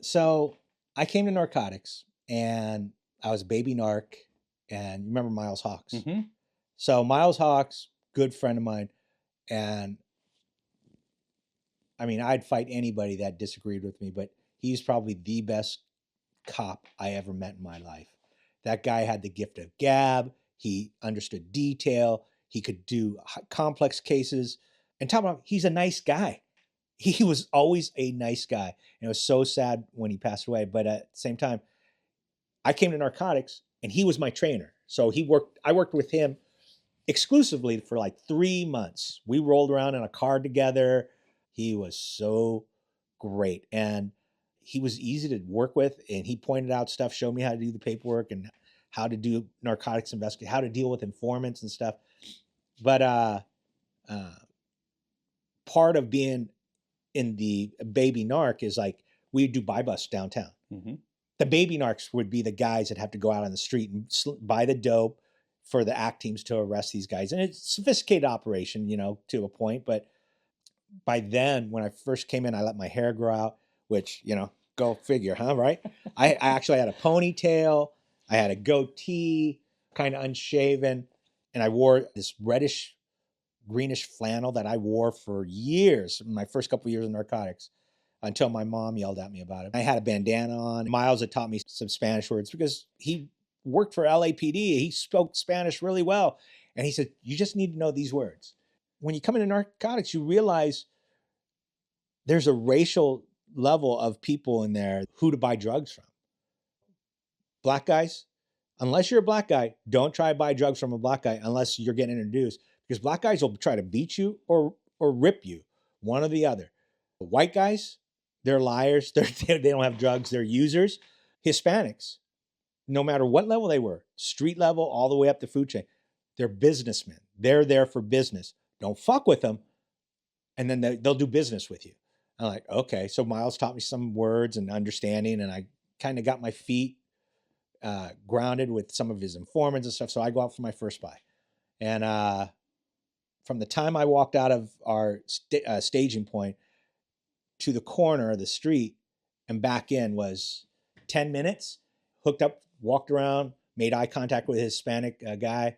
So I came to narcotics and I was baby narc. And you remember Miles Hawks? Mm-hmm. So Miles Hawks, good friend of mine. And I mean, I'd fight anybody that disagreed with me, but he's probably the best cop I ever met in my life. That guy had the gift of gab. He understood detail. He could do complex cases. And talk about, he's a nice guy. He was always a nice guy. And it was so sad when he passed away. But at the same time, I came to narcotics and he was my trainer. So I worked with him exclusively for like 3 months. We rolled around in a car together. He was so great. And he was easy to work with. And he pointed out stuff, showed me how to do the paperwork and how to do narcotics investigation, how to deal with informants and stuff. But uh, part of being in the baby narc is like we do buy bust downtown. Mm-hmm. The baby narcs would be the guys that have to go out on the street and buy the dope for the act teams to arrest these guys. And it's a sophisticated operation, to a point. But by then, when I first came in, I let my hair grow out, which, go figure, huh? Right? I actually had a ponytail. I had a goatee, kind of unshaven. And I wore this reddish, greenish flannel that I wore for years, my first couple of years of narcotics, until my mom yelled at me about it. I had a bandana on. Miles had taught me some Spanish words because he worked for LAPD. He spoke Spanish really well. And he said, you just need to know these words. When you come into narcotics, you realize there's a racial level of people in there who to buy drugs from. Black guys, unless you're a black guy, don't try to buy drugs from a black guy unless you're getting introduced, because black guys will try to beat you or rip you, one or the other. White guys, they're liars. They don't have drugs. They're users. Hispanics, no matter what level they were, street level all the way up the food chain, they're businessmen. They're there for business. Don't fuck with them, and then they'll do business with you. I'm like, okay. So Miles taught me some words and understanding, and I kind of got my feet grounded with some of his informants and stuff. So I go out for my first buy. And from the time I walked out of our staging point to the corner of the street and back in was 10 minutes. Hooked up, walked around, made eye contact with a Hispanic guy,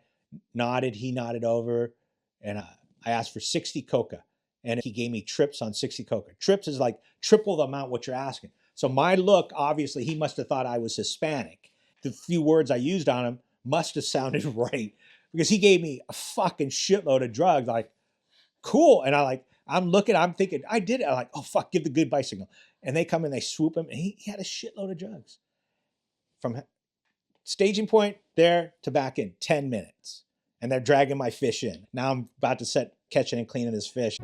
nodded, he nodded over. And I asked for 60 coca. And he gave me trips on 60 coca. Trips is like triple the amount what you're asking. So my look, obviously, he must have thought I was Hispanic. The few words I used on him must have sounded right because he gave me a fucking shitload of drugs. Like, cool. And I'm thinking, I did it. I'm like, oh, fuck, give the goodbye signal. And they come and they swoop him. And he had a shitload of drugs. From staging point there to back in 10 minutes. And they're dragging my fish in. Now I'm about to catching and cleaning this fish.